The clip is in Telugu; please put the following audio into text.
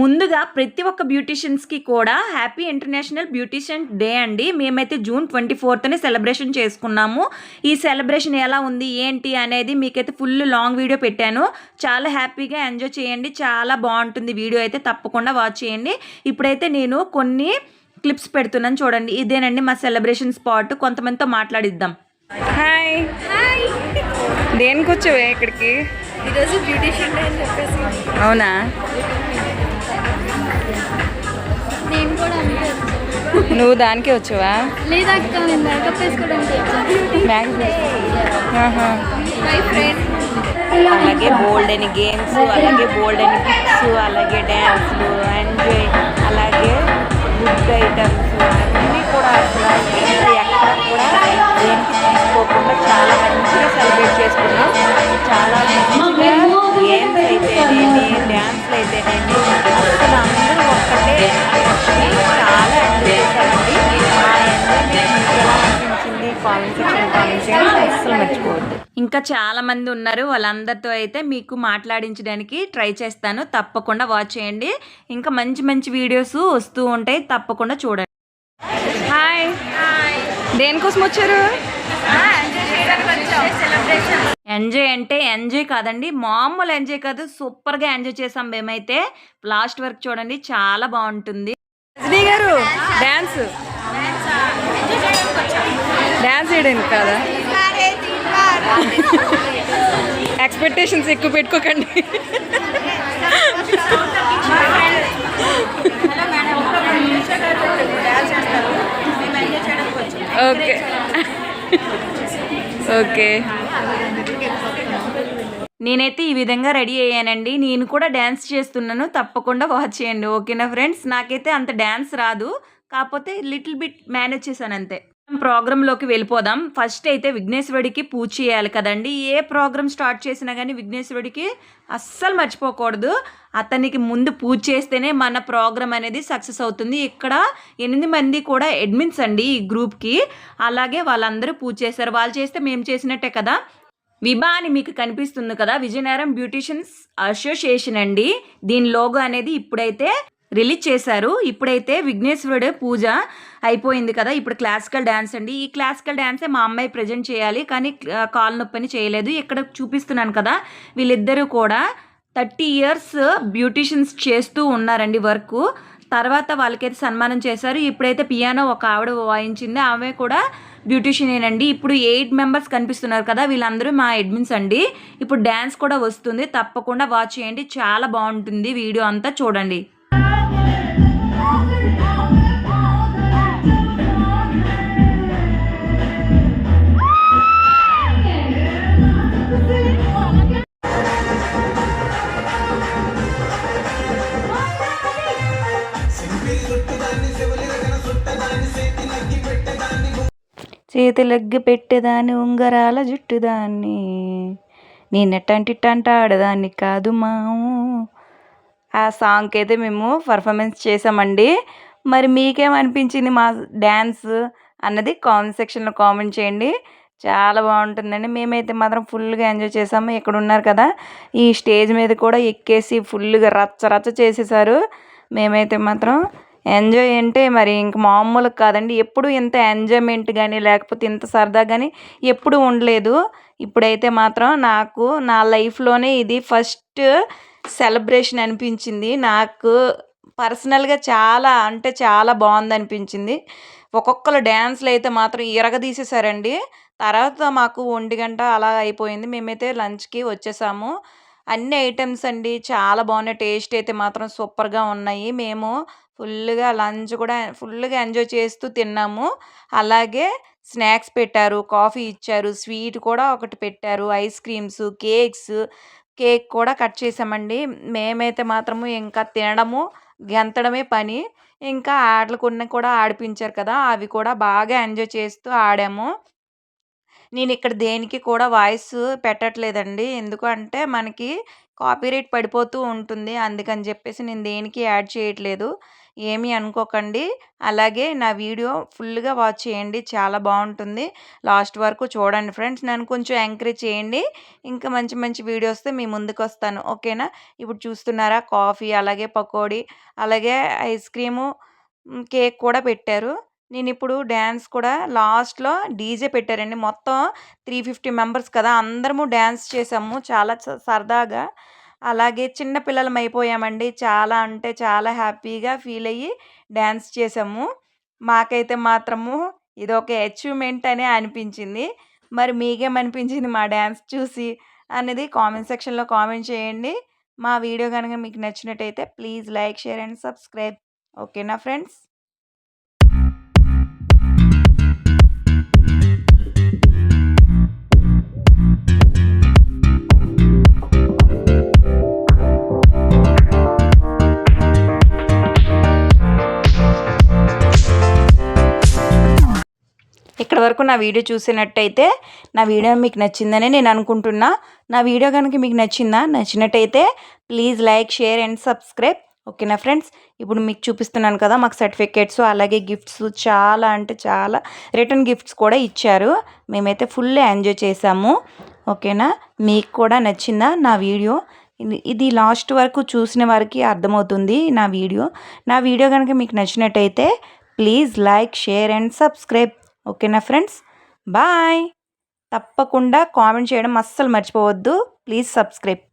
ముందుగా ప్రతి ఒక్క బ్యూటీషియన్స్‌కి కూడా హ్యాపీ ఇంటర్నేషనల్ బ్యూటీషియన్ డే అండి. మేమైతే జూన్ 24థ్‌ని సెలబ్రేషన్ చేసుకున్నాము. ఈ సెలబ్రేషన్ ఎలా ఉంది, ఏంటి అనేది మీకైతే ఫుల్ లాంగ్ వీడియో పెట్టాను. చాలా హ్యాపీగా ఎంజాయ్ చేయండి. చాలా బావుంటుంది వీడియో అయితే తప్పకుండా వాచ్ చేయండి. ఇప్పుడైతే నేను కొన్ని క్లిప్స్ పెడుతున్నాను చూడండి. ఇదేనండి మా సెలబ్రేషన్ స్పాట్. కొంతమందితో మాట్లాడిద్దాం. హాయ్. హాయ్. దేనికొచ్చావే ఇక్కడికి? ఈరోజు బ్యూటీషియన్ డే అని చెప్పేసి. అవునా? నేను కూడా అంతే. నువ్వు దానికే వచ్చావా? లేదక్క, నేను మేకప్ వేసుకోవడానికి వచ్చాను. ఆహా. My friend. అలాగే బోల్డ్ అని గేమ్స్, అలాగే బోల్డ్ అని పిక్స్, అలాగే డ్యాన్స్లు, ఎంజాయ్, అలాగే ఫుడ్ ఐటమ్స్ అన్నీ కూడా అసలు ఎక్కడ కూడా దేనికి తీసుకోకుండా చాలా మంచిగా సెలబ్రేట్ చేసుకున్నాం. చాలా మంచిగా గేమ్స్ అయితేనేమి, డ్యాన్స్లు అయితేనేమి అసలు అందరూ ఒక్కటే అనిపించి చాలా ఎంజాయ్ చేశామండి. ఆ ఎంజాయ్మెంట్ మీకు ఎలా అనిపించింది కామెంట్ చేయండి. అస్సలు మర్చిపోవద్దు. ఇంకా చాలా మంది ఉన్నారు, వాళ్ళందరితో అయితే మీకు మాట్లాడించడానికి ట్రై చేస్తాను. తప్పకుండా వాచ్ చేయండి. ఇంకా మంచి మంచి వీడియోస్ వస్తూ ఉంటాయి, తప్పకుండా చూడండి. హాయ్. దేనికోసం వచ్చారు? ఎంజాయ్ అంటే ఎంజాయ్ కాదండి, మామూలు ఎంజాయ్ కాదు, సూపర్గా ఎంజాయ్ చేసాం మేమైతే. లాస్ట్ వరకు చూడండి, చాలా బాగుంటుంది. రజనీ గారు డ్యాన్స్ చేయడానికి కాదా? ఎక్స్పెక్టేషన్స్ ఎక్కువ పెట్టుకోకండి. Okay okay. నేనైతే ఈ విధంగా రెడీ అయ్యానండి. నేను కూడా డ్యాన్స్ చేస్తున్నాను, తప్పకుండా వాచ్ చేయండి. ఓకేనా ఫ్రెండ్స్? నాకైతే అంత డ్యాన్స్ రాదు, కాకపోతే లిటిల్ బిట్ మేనేజ్ చేశాను అంతే. ప్రోగ్రాంలోకి వెళ్ళిపోదాం. ఫస్ట్ అయితే విఘ్నేశ్వరుడికి పూజ చేయాలి కదండి. ఏ ప్రోగ్రామ్ స్టార్ట్ చేసినా కానీ విఘ్నేశ్వరుడికి అస్సలు మర్చిపోకూడదు. అతనికి ముందు పూజ చేస్తేనే మన ప్రోగ్రామ్ అనేది సక్సెస్ అవుతుంది. ఇక్కడ 8 మంది కూడా అడ్మిన్స్ అండి ఈ గ్రూప్కి. అలాగే వాళ్ళందరూ పూజ చేశారు. వాళ్ళు చేస్తే మేము చేసినట్టే కదా. విభా అని మీకు కనిపిస్తుంది కదా, విజయనగరం బ్యూటీషియన్స్ అసోసియేషన్ అండి. దీని లోగో అనేది ఇప్పుడైతే రిలీజ్ చేశారు. ఇప్పుడైతే విఘ్నేశ్వరుడు పూజ అయిపోయింది కదా, ఇప్పుడు క్లాసికల్ డ్యాన్స్ అండి. ఈ క్లాసికల్ డ్యాన్సే మా అమ్మాయి ప్రజెంట్ చేయాలి, కానీ కాలు నొప్పని చేయలేదు. ఇక్కడ చూపిస్తున్నాను కదా, వీళ్ళిద్దరూ కూడా 30 years బ్యూటీషియన్స్ చేస్తూ ఉన్నారండి వర్క్. తర్వాత వాళ్ళకైతే సన్మానం చేశారు. ఇప్పుడైతే పియానో ఒక ఆవిడ వాయించింది, ఆమె కూడా బ్యూటీషియనేనండి. ఇప్పుడు 8 members కనిపిస్తున్నారు కదా, వీళ్ళందరూ మా అడ్మిన్స్ అండి. ఇప్పుడు డ్యాన్స్ కూడా వస్తుంది, తప్పకుండా వాచ్ చేయండి. చాలా బాగుంటుంది, వీడియో అంతా చూడండి. చేతులగ్గి పెట్టేదాన్ని, ఉంగరాల జుట్టుదాన్ని, నేనెట్టంటిట్టంట ఆడదాన్ని కాదు మాము. ఆ సాంగ్కి అయితే మేము పర్ఫార్మెన్స్ చేసామండి. మరి మీకేమనిపించింది మా డ్యాన్స్ అన్నది కామెంట్ సెక్షన్లో కామెంట్ చేయండి. చాలా బాగుంటుందండి. మేమైతే మాత్రం ఫుల్గా ఎంజాయ్ చేసాము. ఇక్కడ ఉన్నారు కదా, ఈ స్టేజ్ మీద కూడా ఎక్కేసి ఫుల్గా రచ్చ రచ్చ చేసేసారు. మేమైతే మాత్రం ఎంజాయ్ అంటే మరి ఇంక మామూలు కాదండి. ఎప్పుడు ఇంత ఎంజాయ్మెంట్ కానీ లేకపోతే ఇంత సరదా కానీ ఎప్పుడు ఉండలేదు. ఇప్పుడైతే మాత్రం నాకు నా లైఫ్లోనే ఇది ఫస్ట్ సెలబ్రేషన్ అనిపించింది. నాకు పర్సనల్గా చాలా అంటే చాలా బాగుంది అనిపించింది. ఒక్కొక్కరు డ్యాన్స్లు అయితే మాత్రం ఇరగదీసేసారండి. తర్వాత మాకు 1 గంట అలా అయిపోయింది. మేమైతే లంచ్కి వచ్చేసాము. అన్ని ఐటమ్స్ అండి చాలా బాగున్నాయి. టేస్ట్ అయితే మాత్రం సూపర్గా ఉన్నాయి. మేము ఫుల్గా లంచ్ కూడా ఫుల్గా ఎంజాయ్ చేస్తూ తిన్నాము. అలాగే స్నాక్స్ పెట్టారు, కాఫీ ఇచ్చారు, స్వీట్ కూడా ఒకటి పెట్టారు, ఐస్ క్రీమ్స్, కేక్ కూడా కట్ చేసామండి. మేమైతే మాత్రము ఇంకా తినడము గెంతడమే పని. ఇంకా ఆటలు కొన్ని కూడా ఆడిపించారు కదా, అవి కూడా బాగా ఎంజాయ్ చేస్తూ ఆడాము. నేను ఇక్కడ దేనికి కూడా వాయిస్ పెట్టట్లేదండి, ఎందుకు అంటే మనకి కాపీరైట్ పడిపోతూ ఉంటుంది. అందుకని చెప్పేసి నేను దేనికి యాడ్ చేయట్లేదు. ఏమీ అనుకోకండి. అలాగే నా వీడియో ఫుల్‌గా వాచ్ చేయండి. చాలా బావుంటుంది. లాస్ట్ వరకు చూడండి ఫ్రెండ్స్. నన్ను కొంచెం ఎంకరేజ్ చేయండి. ఇంకా మంచి మంచి వీడియోస్‌తో మీ ముందుకొస్తాను. ఓకేనా? ఇప్పుడు చూస్తున్నారా కాఫీ, అలాగే పకోడీ, అలాగే ఐస్ క్రీము, కేక్ కూడా పెట్టారు. నేనిప్పుడు డాన్స్ కూడా లాస్ట్‌లో డీజే పెట్టారండి. మొత్తం 350 మెంబర్స్ కదా! అందరము డాన్స్ చేసాము. చాలా సరదాగా. అలాగే చిన్న పిల్లలమైపోయామండి. చాలా అంటే చాలా హ్యాపీగా ఫీల్ అయ్యి డాన్స్ చేసాము. మాకైతే మాత్రము ఇదొక అచీవ్‌మెంట్ అనే అనిపించింది. మరి మీకేమనిపించింది మా డాన్స్ చూసి అనేది కామెంట్ సెక్షన్‌లో కామెంట్ చేయండి. మా వీడియో గనుక మీకు నచ్చినట్టయితే please like, share and subscribe. ఓకేనా ఫ్రెండ్స్? ఇక్కడి వరకు నా వీడియో చూసినట్టయితే నా వీడియో మీకు నచ్చిందని నేను అనుకుంటున్నా. నా వీడియో కనుక మీకు నచ్చినట్టయితే please like, share and subscribe. ఓకేనా ఫ్రెండ్స్? ఇప్పుడు మీకు చూపిస్తున్నాను కదా! మాకు సర్టిఫికేట్స్ అలాగే గిఫ్ట్స్ చాలా అంటే చాలా రిటర్న్ గిఫ్ట్స్ కూడా ఇచ్చారు. మేమైతే ఫుల్ ఎంజాయ్ చేసాము. ఓకేనా? మీకు కూడా నచ్చిందా నా వీడియో? ఇది లాస్ట్ వరకు చూసిన వారికి అర్థమవుతుంది నా వీడియో. నా వీడియో కనుక మీకు నచ్చినట్టయితే please like, share and subscribe. ఓకేనా ఫ్రెండ్స్? బాయ్. తప్పకుండా కామెంట్ చేయడం అస్సలు మర్చిపోవద్దు. Please subscribe.